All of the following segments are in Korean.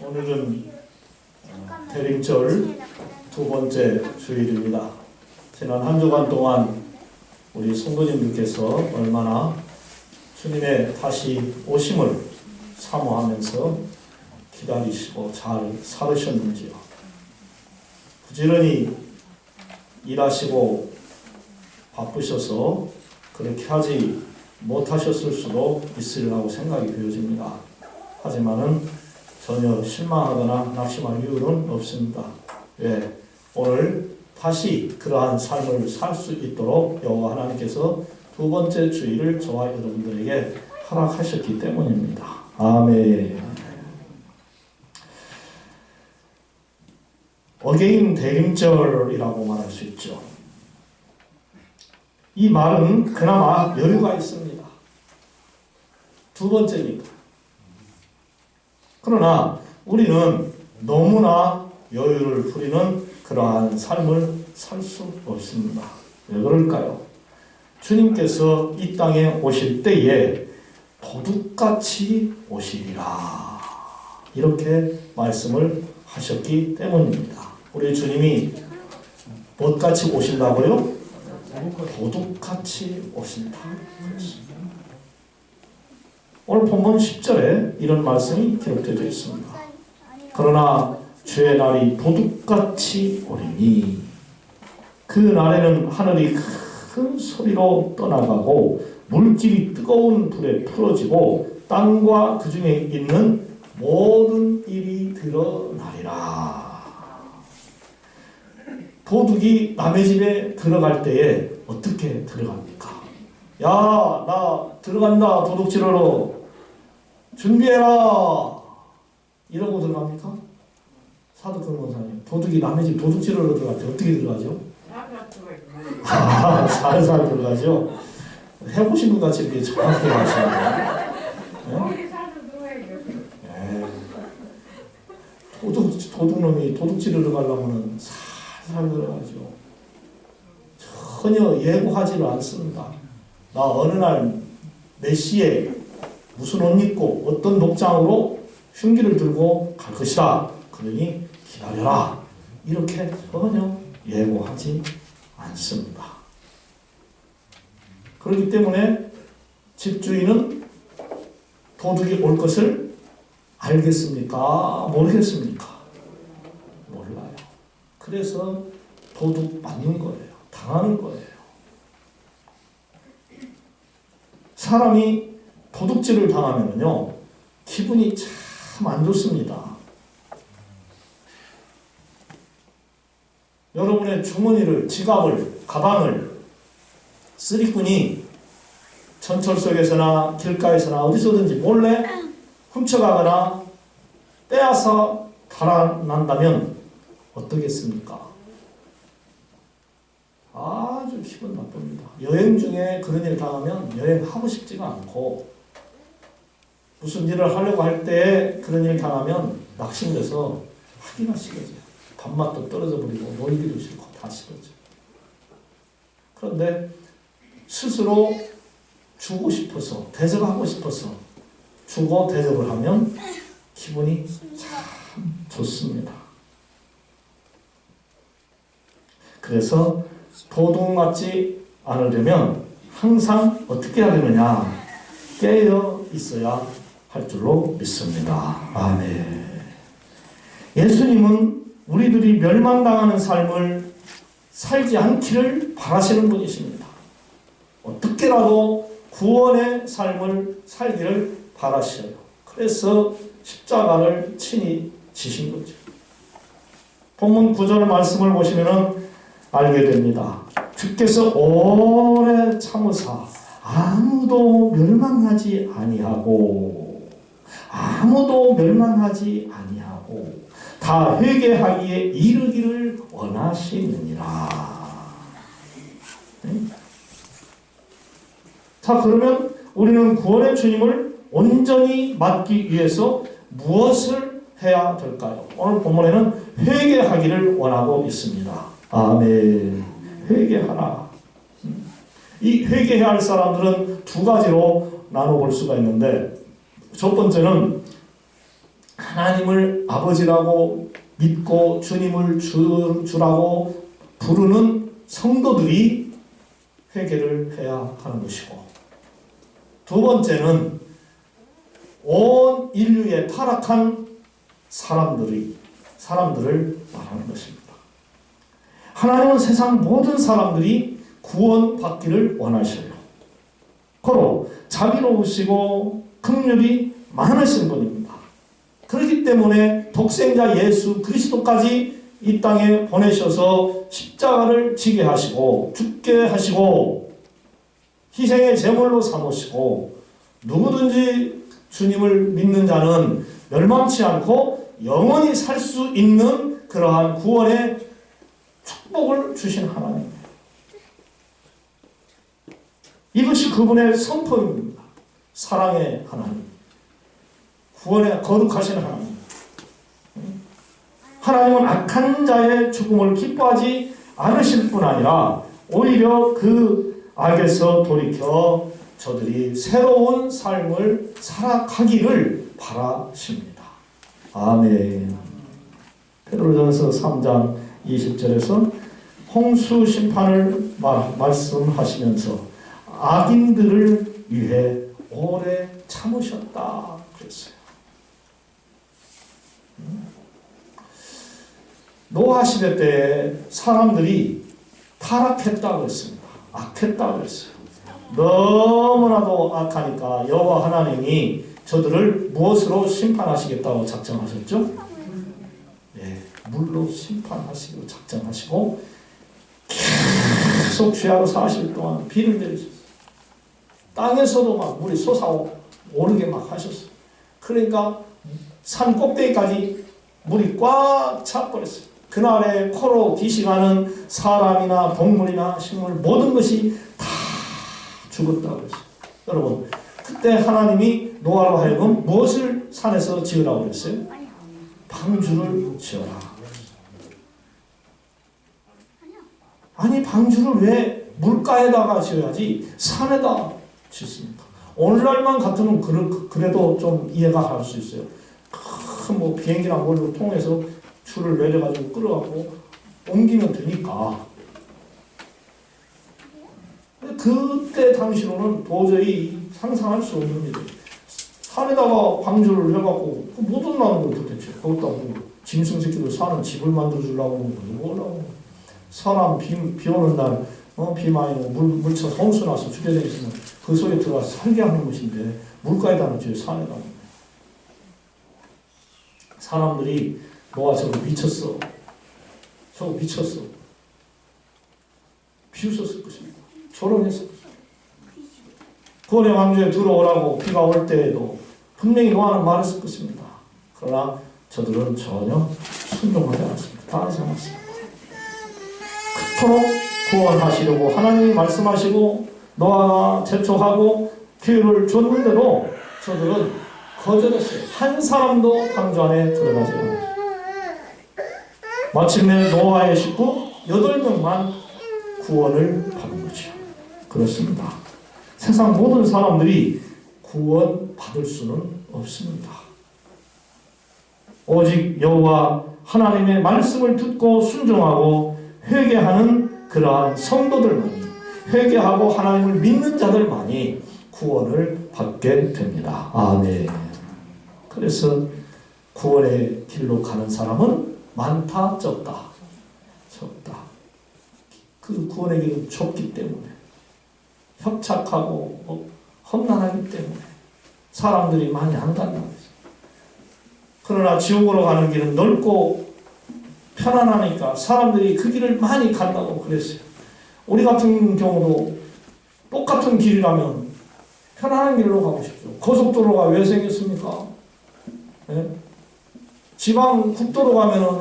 오늘은 대림절 두 번째 주일입니다. 지난 한 주간 동안 우리 성도님들께서 얼마나 주님의 다시 오심을 사모하면서 기다리시고 잘 살으셨는지요. 부지런히 일하시고 바쁘셔서 그렇게 하지 못하셨을 수도 있으리라고 생각이 되어집니다. 하지만은 전혀 실망하거나 낙심할 이유는 없습니다. 왜? 오늘 다시 그러한 삶을 살 수 있도록 여호와 하나님께서 두 번째 주일을 저와 여러분들에게 허락하셨기 때문입니다. 아멘. 어게인 대림절이라고 말할 수 있죠. 이 말은 그나마 여유가 있습니다. 두 번째니까. 그러나 우리는 너무나 여유를 부리는 그러한 삶을 살 수 없습니다. 왜 그럴까요? 주님께서 이 땅에 오실 때에 도둑같이 오시리라. 이렇게 말씀을 하셨기 때문입니다. 우리 주님이 무엇같이 오신다고요? 도둑같이 오신다. 오늘 본문 10절에 이런 말씀이 기록되어 있습니다. 그러나 주의 날이 도둑같이 오리니 그 날에는 하늘이 큰 소리로 떠나가고 물길이 뜨거운 불에 풀어지고 땅과 그 중에 있는 모든 일이 드러나리라. 도둑이 남의 집에 들어갈 때에 어떻게 들어갑니까? 야, 나 들어간다. 도둑질하러 준비해라. 이러고 들어갑니까? 사도권 권사님, 도둑이 남의 집 도둑질하러 들어갈 때 어떻게 들어가죠? 살살 들어가죠. 해보신 분 같이 이렇게 정확하게 하시네요. 도둑놈이 도둑질하러 가려면 살살 들어가죠. 전혀 예고하지를 않습니다. 나 어느 날 몇 시에 무슨 옷 입고 어떤 복장으로 흉기를 들고 갈 것이다. 그러니 기다려라. 이렇게 전혀 예고하지 않습니다. 그렇기 때문에 집주인은 도둑이 올 것을 알겠습니까? 모르겠습니까? 몰라요. 그래서 도둑 맞는 거예요. 당하는 거예요. 사람이 도둑질을 당하면요, 기분이 참 안 좋습니다. 여러분의 주머니를, 지갑을, 가방을 쓰리꾼이 전철석에서나 길가에서나 어디서든지 몰래 훔쳐가거나 빼앗아 달아난다면 어떻겠습니까? 아주 기분 나쁩니다. 여행 중에 그런 일 당하면 여행하고 싶지가 않고, 무슨 일을 하려고 할 때 그런 일 당하면 낙심돼서 하기가 싫어져요. 밥맛도 떨어져 버리고 놀기도 싫고 다 싫어져요. 그런데 스스로 주고 싶어서, 대접하고 싶어서 주고 대접을 하면 기분이 참 좋습니다. 그래서 도둑맞지 않으려면 항상 어떻게 해야 되느냐? 깨어 있어야 할 줄로 믿습니다. 아멘. 예수님은 우리들이 멸망당하는 삶을 살지 않기를 바라시는 분이십니다. 어떻게라도 구원의 삶을 살기를 바라셔요. 그래서 십자가를 친히 지신 거죠. 본문 9절 말씀을 보시면 알게 됩니다. 주께서 오래 참으사 아무도 멸망하지 아니하고 다 회개하기에 이르기를 원하시느니라. 네? 자, 그러면 우리는 구원의 주님을 온전히 맞기 위해서 무엇을 해야 될까요? 오늘 본문에는 회개하기를 원하고 있습니다. 아멘. 회개하라. 이 회개해야 할 사람들은 두 가지로 나눠볼 수가 있는데, 첫 번째는 하나님을 아버지라고 믿고 주님을 주라고 부르는 성도들이 회개를 해야 하는 것이고, 두 번째는 온 인류의 타락한 사람들을 말하는 것입니다. 하나님은 세상 모든 사람들이 구원받기를 원하셔요. 고로 자비로우시고 긍휼이 많으신 분입니다. 그렇기 때문에 독생자 예수 그리스도까지 이 땅에 보내셔서 십자가를 지게 하시고 죽게 하시고 희생의 제물로 삼으시고, 누구든지 주님을 믿는 자는 멸망치 않고 영원히 살 수 있는 그러한 구원의 축복을 주신 하나님. 이것이 그분의 성품입니다. 사랑의 하나님, 구원의 거룩하신 하나님. 하나님은 악한 자의 죽음을 기뻐하지 않으실 뿐 아니라 오히려 그 악에서 돌이켜 저들이 새로운 삶을 살아가기를 바라십니다. 아멘. 베드로전서 3장 20절에서 홍수 심판을 말씀하시면서 악인들을 위해 오래 참으셨다 그랬어요. 노아 시대 때에 사람들이 타락했다고 했습니다. 악했다고 했어요. 너무나도 악하니까 여호와 하나님이 저들을 무엇으로 심판하시겠다고 작정하셨죠? 네, 물로 심판하시기로 작정하시고 계속 죄하고 40일 동안 비를 내리셨어요. 땅에서도 막 물이 솟아오르게 막 하셨어요. 그러니까 산 꼭대기까지 물이 꽉 차버렸어요. 그날에 코로 기식하는 사람이나 동물이나 식물 모든 것이 다 죽었다고 했어요. 여러분, 그때 하나님이 노아로 하여금 무엇을 산에서 지으라고 그랬어요? 방주를 지어라. 아니, 방주를 왜 물가에다가 지어야지 산에다 짓습니까? 오늘날만 같으면 그래도 좀 이해가 갈 수 있어요. 큰 뭐 비행기나 뭘로 통해서 줄을 내려가지고 끌어갖고 옮기면 되니까. 그때 당시로는 도저히 상상할 수 없는 일이에요. 산에다가 방주를 해갖고 못 온다는 거 도대체. 거기다 뭐 짐승 새끼들 사는 집을 만들어주려고 뭐라고. 사람 비 오는 날 비 많이 오고 물쳐서 홍수 나서 죽게 있으면 그 속에 들어가서 살게 하는 것인데 물가에다 놓지 산에다 놓네. 사람들이 노아 저거 미쳤어. 저거 미쳤어. 비웃었을 것입니다. 조롱했을 것입니다. 구원의 왕조에 들어오라고 비가 올 때에도 분명히 노아는 말했을 것입니다. 그러나 저들은 전혀 순종하지 않았습니다. 따르지 않았습니다. 그토록 구원하시려고 하나님이 말씀하시고 노아가 재촉하고 기회를 줬는데도 저들은 거절했어요. 한 사람도 방주 안에 들어가지 않았어요. 마침내 노아의 식구 8명만 구원을 받은 거죠. 그렇습니다. 세상 모든 사람들이 구원받을 수는 없습니다. 오직 여호와 하나님의 말씀을 듣고 순종하고 회개하는 그러한 성도들만이, 회개하고 하나님을 믿는 자들만이 구원을 받게 됩니다. 아멘. 그래서 구원의 길로 가는 사람은 많다, 적다. 적다. 그 구원의 길은 좁기 때문에, 협착하고 험난하기 때문에 사람들이 많이 안 간다고 했어요. 그러나 지옥으로 가는 길은 넓고 편안하니까 사람들이 그 길을 많이 간다고 그랬어요. 우리 같은 경우도 똑같은 길이라면 편안한 길로 가고 싶죠. 고속도로가 왜 생겼습니까? 네? 지방 국도로 가면은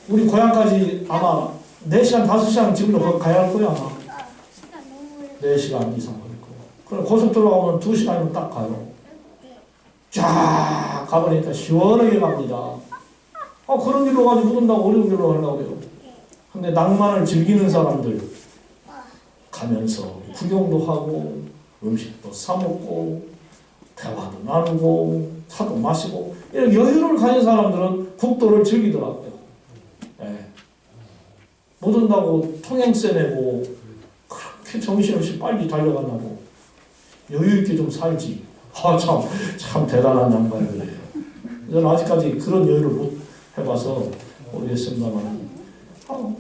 우리 고향까지 아마 4시간, 5시간 지금도 가야 할 거야, 아마. 4시간 이상 걸릴 거고. 그럼 고속도로 가면 2시간이면 딱 가요. 쫙 가보니까 시원하게 갑니다. 그런 길로 가지고 못 온다고 어려운 길로 가려고 해요. 근데 낭만을 즐기는 사람들 가면서 구경도 하고 음식도 사 먹고 대화도 나누고 차도 마시고 이런 여유를 가진 사람들은 국도를 즐기더라고요. 예. 못 온다고 통행세 내고 그렇게 정신없이 빨리 달려간다고 여유 있게 좀 살지. 참 대단한 양반이에요. 저는 아직까지 그런 여유를 못 해봐서 모르겠습니다만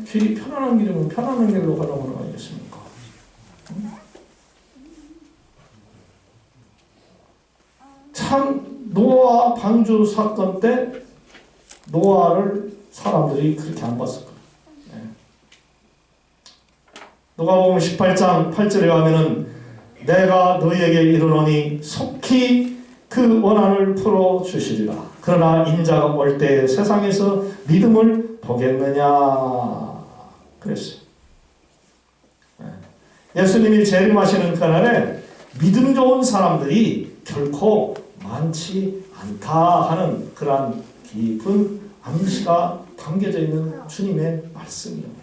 길이 편안한 길이면 편안한 길로 가려고 하는 거 아니겠습니까? 참 노아 방주 사건 때 노아를 사람들이 그렇게 안 봤을 거예요. 누가복음 18장 8절에 가면은 내가 너희에게 이르노니 속히 그 원한을 풀어주시리라. 그러나 인자가 올 때 세상에서 믿음을 보겠느냐 그랬어요. 예수님이 재림하시는 그날에 믿음 좋은 사람들이 결코 많지 않다 하는 그러한 깊은 암시가 담겨져 있는 주님의 말씀이에요.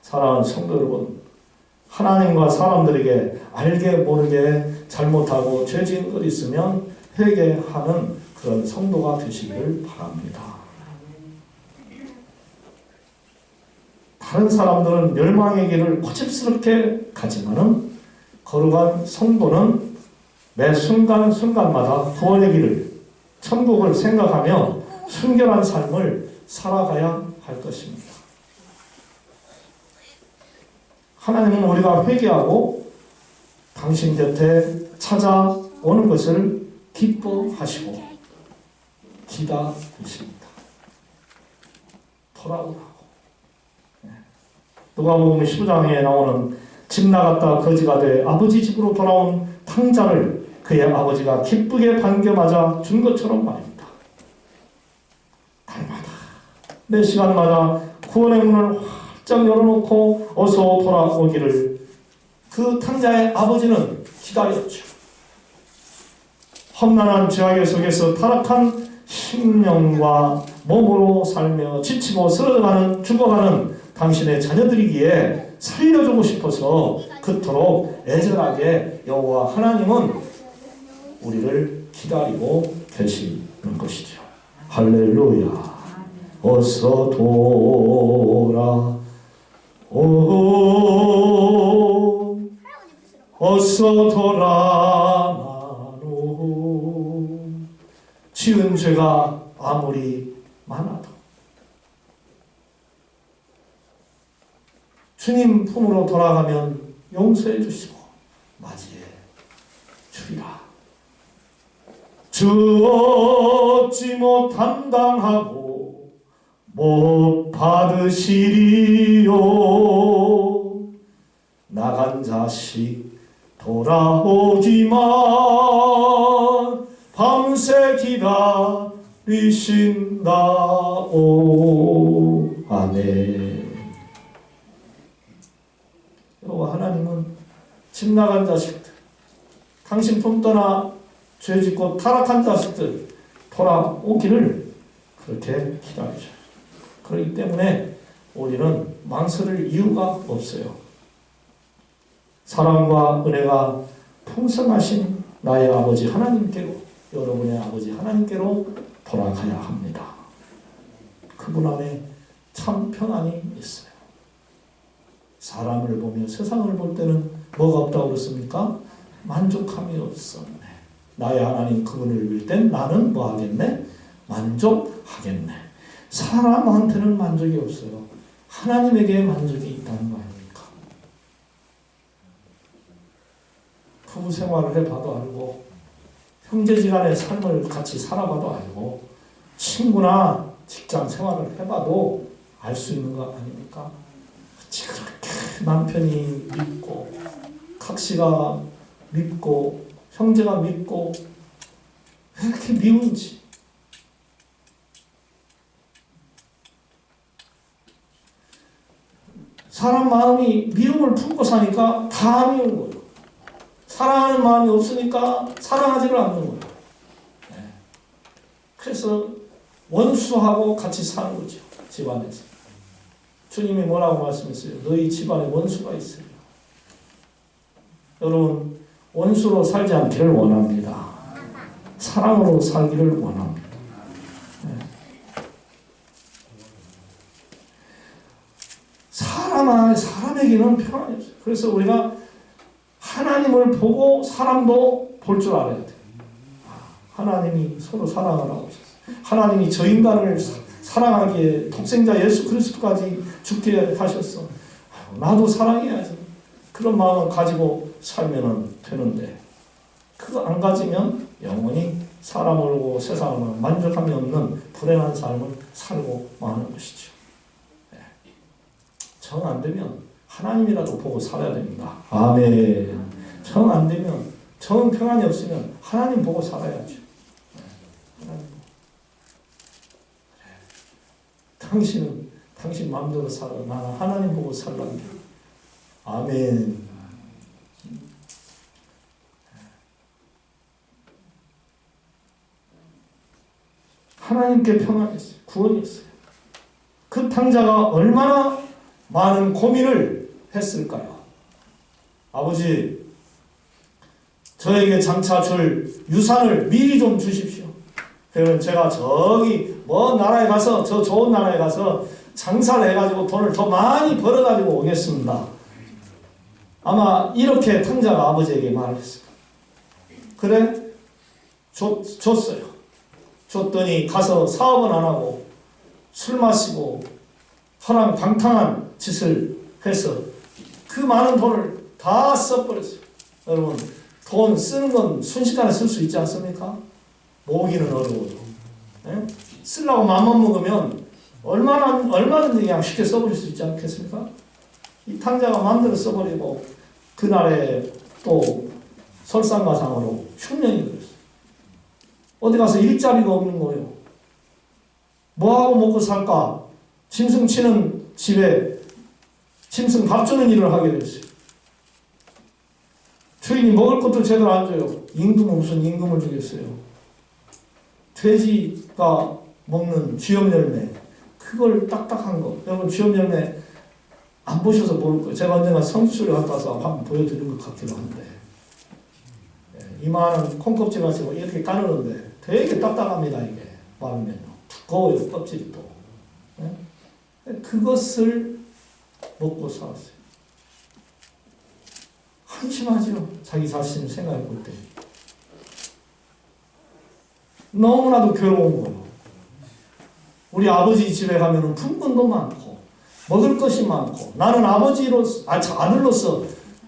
사랑하는 성도 여러분, 하나님과 사람들에게 알게 모르게 잘못하고 죄진 것 있으면 회개하는 그런 성도가 되시기를 바랍니다. 다른 사람들은 멸망의 길을 고집스럽게 가지만은 거룩한 성도는 매 순간순간마다 구원의 길을, 천국을 생각하며 순결한 삶을 살아가야 할 것입니다. 하나님은 우리가 회개하고 당신 곁에 찾아오는 것을 기뻐하시고 기다리십니다. 돌아오라고. 누가복음 15장에 나오는 집 나갔다 거지가 돼 아버지 집으로 돌아온 탕자를 그의 아버지가 기쁘게 반겨맞아 준 것처럼 말입니다. 달마다 매 시간마다 구원의 문을 활짝 열어놓고 어서 돌아오기를 그 탕자의 아버지는 기다렸죠. 험난한 죄악의 속에서 타락한 심령과 몸으로 살며 지치고 쓰러져가는 죽어가는 당신의 자녀들이기에 살려주고 싶어서 그토록 애절하게 여호와 하나님은 우리를 기다리고 계시는 것이죠. 할렐루야. 어서 돌아 어서 돌아나노. 지은 죄가 아무리 많아도 주님 품으로 돌아가면 용서해 주시고 맞이해 주리라. 주 얻지 못함당하고 못 받으시리요. 나간 자식 돌아오지만 밤새 기다리신다오. 아멘. 여호와 하나님은 집 나간 자식들, 당신 품 떠나 죄짓고 타락한 자식들 돌아오기를 그렇게 기다리셔요. 그렇기 때문에 우리는 망설일 이유가 없어요. 사랑과 은혜가 풍성하신 나의 아버지 하나님께로, 여러분의 아버지 하나님께로 돌아가야 합니다. 그분 안에 참 편안이 있어요. 사람을 보며 세상을 볼 때는 뭐가 없다고 그랬습니까? 만족함이 없었네. 나의 하나님 그분을 빌 땐 나는 뭐 하겠네? 만족하겠네. 사람한테는 만족이 없어요. 하나님에게 만족이 있다는 거 아닙니까? 부부 생활을 해봐도 알고, 형제지간의 삶을 같이 살아봐도 알고, 친구나 직장 생활을 해봐도 알 수 있는 거 아닙니까? 그렇게 남편이 믿고, 각시가 믿고, 형제가 믿고, 왜 이렇게 미운지. 사람 마음이 미움을 품고 사니까 다 미운 거예요. 사랑하는 마음이 없으니까 사랑하지를 않는 거예요. 네. 그래서 원수하고 같이 사는 거죠. 집안에서. 주님이 뭐라고 말씀했어요? 너희 집안에 원수가 있어요. 여러분, 원수로 살지 않기를 원합니다. 사랑으로 살기를 원합니다. 사람에게는 평안이 없어요. 그래서 우리가 하나님을 보고 사람도 볼 줄 알아야 돼요. 하나님이 서로 사랑하라고 하셨어요. 하나님이 저 인간을 사랑하기에 독생자 예수 그리스도까지 죽게 하셨어. 나도 사랑해야지. 그런 마음을 가지고 살면 되는데 그거 안 가지면 영원히 사람을 보고 세상을 만족함이 없는 불행한 삶을 살고 마는 것이죠. 정 안 되면 하나님이라도 보고 살아야 됩니다. 아멘. 정 안 되면, 정 평안이 없으면 하나님 보고 살아야죠. 하나님. 당신은 당신 마음대로 살아. 나는 하나님 보고 살란다. 아멘. 하나님께 평안이 있어요. 구원이 있어요. 그 탕자가 얼마나 많은 고민을 했을까요? 아버지, 저에게 장차 줄 유산을 미리 좀 주십시오. 그러면 제가 저기 먼 나라에 가서, 저 좋은 나라에 가서 장사를 해가지고 돈을 더 많이 벌어가지고 오겠습니다. 아마 이렇게 탕자가 아버지에게 말했어요. 그래? 줬어요. 줬더니 가서 사업은 안 하고 술 마시고 허랑방탕한 짓을 해서 그 많은 돈을 다 써버렸어요. 여러분, 돈 쓰는 건 순식간에 쓸 수 있지 않습니까? 모으기는 어려워도. 네? 쓰려고 마음만 먹으면 얼마든지 그냥 쉽게 써버릴 수 있지 않겠습니까? 이 탕자가 마음대로 써버리고 그날에 또 설상가상으로 흉년이 들었어요. 어디 가서 일자리가 없는 거예요. 뭐하고 먹고 살까? 짐승 치는 집에 짐승 밥 주는 일을 하게 됐어요. 주인이 먹을 것도 제대로 안 줘요. 임금은 무슨 임금을 주겠어요. 돼지가 먹는 쥐염열매, 그걸 딱딱한 거. 여러분, 쥐염열매 안 보셔서 모를 거예요. 제가 언젠가 성수를 갔다 와서 한번 보여드린 것 같기도 한데, 이만한 콩껍질 가지고 이렇게 까르는데 되게 딱딱합니다. 이게 말하면요. 두꺼워요, 껍질이 또. 그것을 먹고 살았어요. 한심하죠. 자기 자신을 생각해 볼 때. 너무나도 괴로운 거예요. 우리 아버지 집에 가면 품꾼도 많고 먹을 것이 많고 나는 아들로서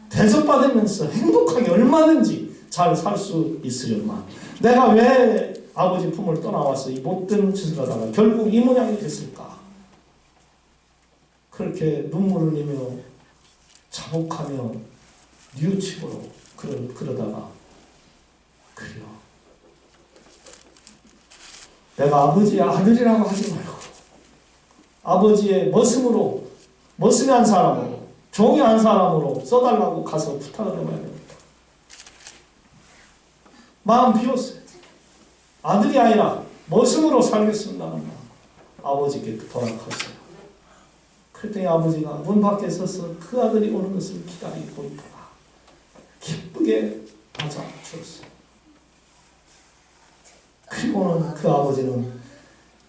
대접받으면서 행복하게 얼마든지 잘 살 수 있으려만 내가 왜 아버지 품을 떠나와서 이 못된 짓을 하다가 결국 이 모양이 됐을까? 그렇게 눈물을 흘리며 자복하며 뉘우치고 그러다가 그래요. 내가 아버지의 아들이라고 하지 말고 아버지의 머슴한 사람으로 종이한 사람으로 써달라고 가서 부탁을 해봐야 됩니다. 마음 비웠어요. 아들이 아니라 머슴으로 살겠습니다. 아버지께 돌아갔어요. 그랬더니 아버지가 문 밖에 서서 그 아들이 오는 것을 기다리고 있다가 기쁘게 맞아 주었어요. 그리고는 그 아버지는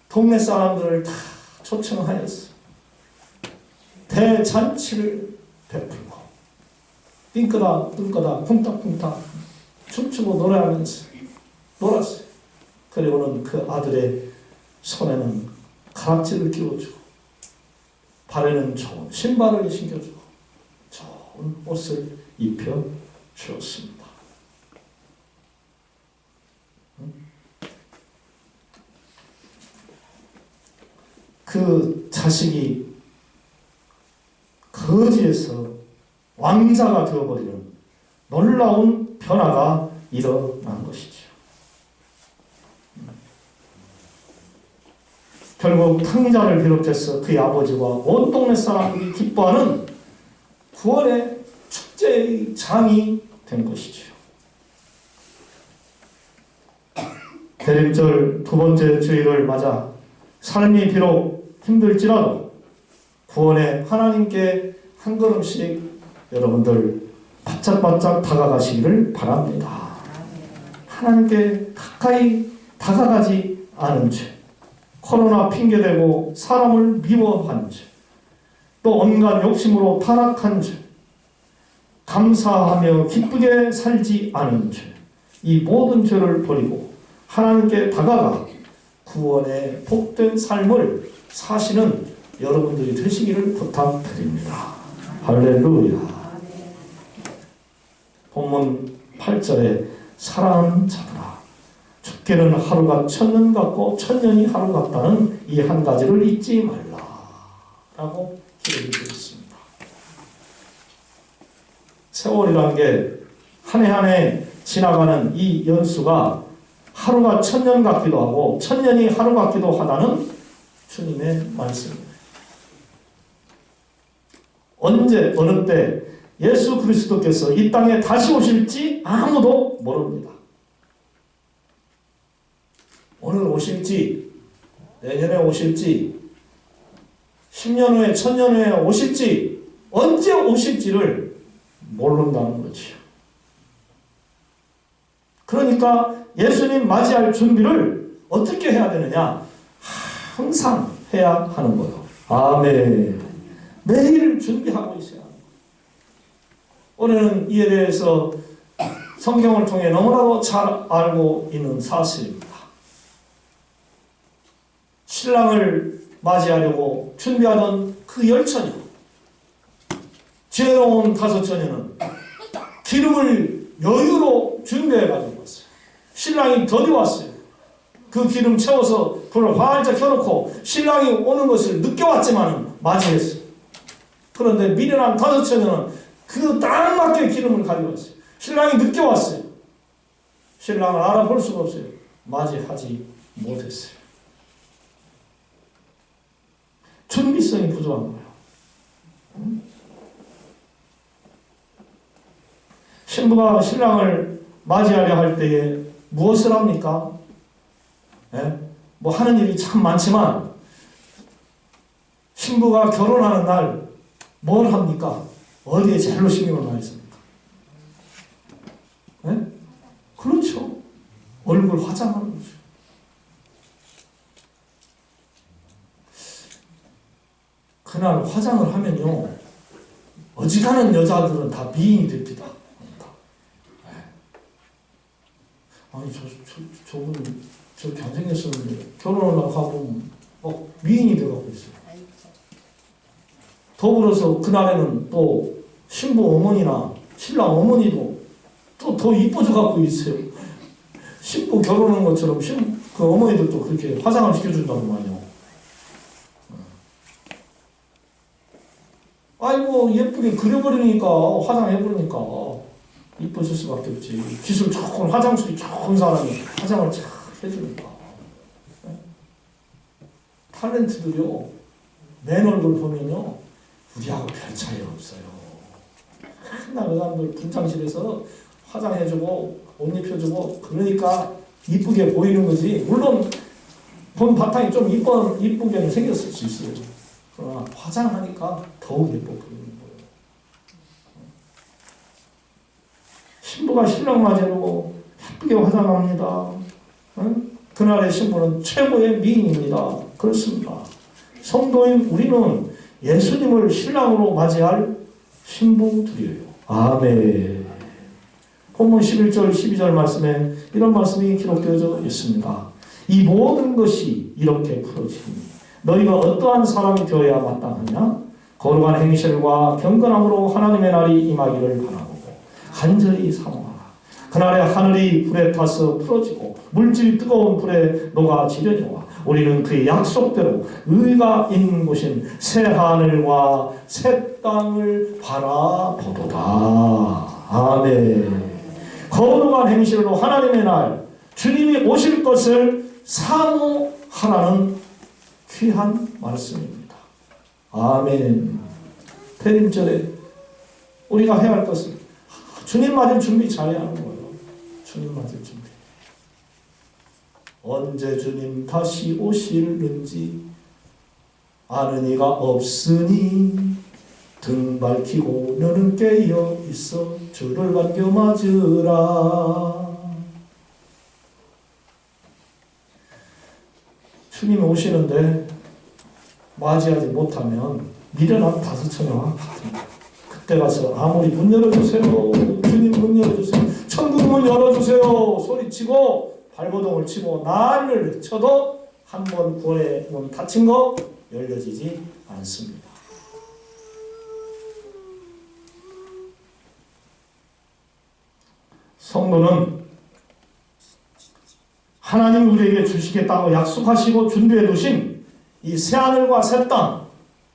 동네 사람들을 다 초청하였어요. 대잔치를 베풀고 띵끄다 뜬끄다 쿵딱쿵딱 춤추고 노래하면서 놀았어요. 그리고는 그 아들의 손에는 가락지를 끼워주고 발에는 좋은 신발을 신겨주고 좋은 옷을 입혀주었습니다. 그 자식이 거지에서 왕자가 되어버리는 놀라운 변화가 일어난 것이죠. 결국 탕자를 비롯해서 그의 아버지와 온 동네 사람들이 기뻐하는 구원의 축제의 장이 된 것이죠. 대림절 두 번째 주일을 맞아 삶이 비록 힘들지라도 구원의 하나님께 한 걸음씩 여러분들 바짝바짝 다가가시기를 바랍니다. 하나님께 가까이 다가가지 않은 죄, 코로나 핑계대고 사람을 미워한 죄, 또 온갖 욕심으로 타락한 죄, 감사하며 기쁘게 살지 않은 죄, 이 모든 죄를 버리고 하나님께 다가가 구원의 복된 삶을 사시는 여러분들이 되시기를 부탁드립니다. 할렐루야. 본문 8절에 사랑하는 자들아, 죽게는 하루가 천년 같고 천년이 하루 같다는 이 한 가지를 잊지 말라 라고 기록이 되어 있습니다. 세월이라는 게 한 해 한 해 지나가는 이 연수가 하루가 천년 같기도 하고 천년이 하루 같기도 하다는 주님의 말씀입니다. 언제 어느 때 예수 그리스도께서 이 땅에 다시 오실지 아무도 모릅니다. 오늘 오실지, 내년에 오실지, 10년 후에, 1000년 후에 오실지, 언제 오실지를 모른다는 거지요. 그러니까 예수님 맞이할 준비를 어떻게 해야 되느냐? 항상 해야 하는 거예요. 아멘. 매일 준비하고 있어야 합니다. 오늘은 이에 대해서 성경을 통해 너무나도 잘 알고 있는 사실입니다. 신랑을 맞이하려고 준비하던 그 10처녀, 지혜로운 5처녀는 기름을 여유로 준비해가지고 왔어요. 신랑이 더디 왔어요. 그 기름 채워서 불을 활짝 켜놓고 신랑이 오는 것을 늦게 왔지만 맞이했어요. 그런데 미련한 5처녀는 그 딱 맞게 기름을 가지고 왔어요. 신랑이 늦게 왔어요. 신랑을 알아볼 수가 없어요. 맞이하지 못했어요. 준비성이 부족한 거예요. 신부가 신랑을 맞이하려 할 때에 무엇을 합니까? 뭐 하는 일이 참 많지만 신부가 결혼하는 날 뭘 합니까? 어디에 제일로 신경을 많이 씁니까? 그렇죠. 얼굴 화장하는 거죠. 그날 화장을 하면요, 어지간한 여자들은 다 미인이 됩니다. 아니, 저분 저렇게 안 생겼었는데 결혼을 하고 미인이 되어가고 있어요. 더불어서 그날에는 또 신부 어머니나 신랑 어머니도 또 더 이뻐져 갖고 있어요. 신부 결혼한 것처럼 그 어머니도 또 그렇게 화장을 시켜준다고 말이요. 아이고 예쁘게 그려버리니까 화장해버리니까 이뻐질 수밖에 없지. 기술 좋은 화장술이 좋은 사람이 화장을 잘 해주니까. 탤런트들요, 맨 얼굴 보면요 우리하고 별 차이 없어요. 맨날 그 사람들 분장실에서 화장해주고 옷 입혀주고 그러니까 이쁘게 보이는 거지. 물론 본 바탕이 좀 이쁘게는 생겼을 수 있어요. 그러나 화장하니까 더욱 예뻐 보이는 거예요. 신부가 신랑 맞이하고 예쁘게 화장합니다. 그날의 신부는 최고의 미인입니다. 그렇습니다. 성도인 우리는 예수님을 신랑으로 맞이할 신부들이에요. 아멘. 본문 11절 12절 말씀에 이런 말씀이 기록되어져 있습니다. 이 모든 것이 이렇게 풀어지니 너희가 어떠한 사람이 되어야 마땅하냐? 거룩한 행실과 경건함으로 하나님의 날이 임하기를 바라보고 간절히 사모하라. 그날에 하늘이 불에 타서 풀어지고 물질이 뜨거운 불에 녹아지려니와 우리는 그의 약속대로 의가 있는 곳인 새 하늘과 새 땅을 바라보도다. 아멘. 거룩한 행실로 하나님의 날 주님이 오실 것을 사모하라는 귀한 말씀입니다. 아멘. 대림절에 우리가 해야 할 것은 주님 맞을 준비 잘해야 하는 거예요. 주님 맞을 준비. 언제 주님 다시 오실는지 아는 이가 없으니 등 밝히고 너는 깨어 있어 저를 반겨 맞으라. 주님이 오시는데 맞이하지 못하면 미련한 다섯처녀와 같습니다. 그때 가서 아무리 문 열어주세요, 주님 문 열어주세요, 천국 문 열어주세요 소리치고 발버둥을 치고 난리를 쳐도 한 번 구원의 문 닫힌 거 열려지지 않습니다. 성도는 하나님 우리에게 주시겠다고 약속하시고 준비해 두신 이 새하늘과 새 땅,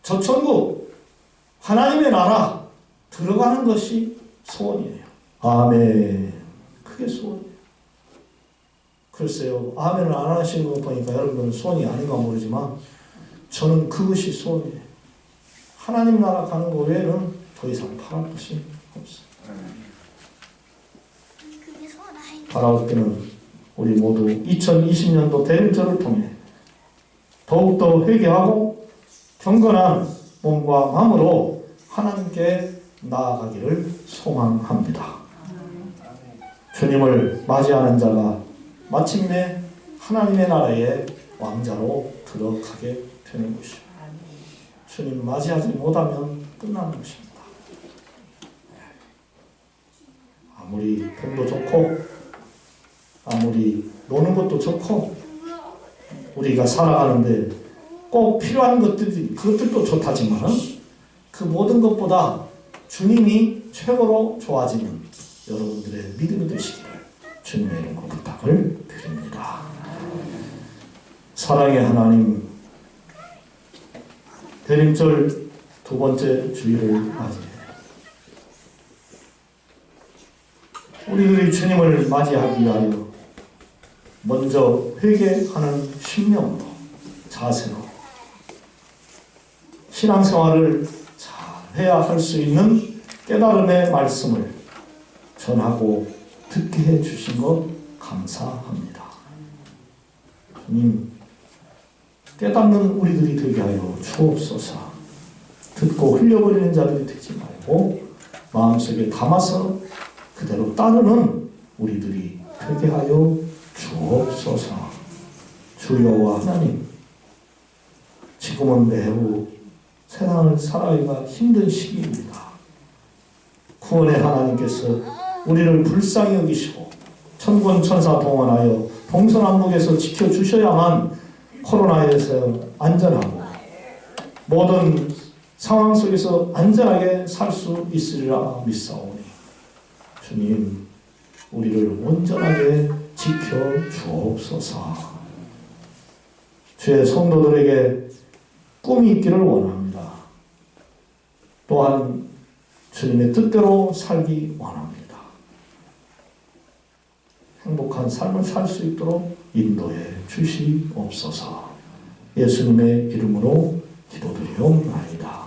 저 천국, 하나님의 나라 들어가는 것이 소원이에요. 아멘. 그게 소원이에요. 글쎄요, 아멘을 안 하시는 거 보니까 여러분은 소원이 아닌가 모르지만 저는 그것이 소원이에요. 하나님 나라 가는 거 외에는 더 이상 바랄 것이 없어요. 바라올 때는 우리 모두 2020년도 대림절을 통해 더욱더 회개하고 경건한 몸과 마음으로 하나님께 나아가기를 소망합니다. 주님을 맞이하는 자가 마침내 하나님의 나라의 왕자로 들어가게 되는 것이죠. 주님 맞이하지 못하면 끝나는 것입니다. 아무리 돈도 좋고 아무리 노는 것도 좋고 우리가 살아가는데 꼭 필요한 그것들도 좋다지만 그 모든 것보다 주님이 최고로 좋아지는 여러분들의 믿음이 되시기를 주님의 이름으로 부탁을 드립니다. 사랑의 하나님, 대림절 두 번째 주일을 맞이해 우리들이 주님을 맞이하기 위하여 먼저 회개하는 신명으로 자세로 신앙생활을 잘 해야 할 수 있는 깨달음의 말씀을 전하고 듣게 해주신 것 감사합니다. 주님, 깨닫는 우리들이 되게 하여 주옵소서. 듣고 흘려버리는 자들이 되지 말고 마음속에 담아서 그대로 따르는 우리들이 되게 하여 주옵소서. 주여와 하나님, 지금은 매우 세상을 살아가기가 힘든 시기입니다. 구원의 하나님께서 우리를 불쌍히 여기시고 천군 천사 동원하여 동서남북에서 지켜주셔야만 코로나에서 안전하고 모든 상황 속에서 안전하게 살 수 있으리라 믿사오니 주님, 우리를 온전하게 지켜 주옵소서. 주의 성도들에게 꿈이 있기를 원합니다. 또한 주님의 뜻대로 살기 원합니다. 행복한 삶을 살 수 있도록 인도해 주시옵소서. 예수님의 이름으로 기도드리옵나이다.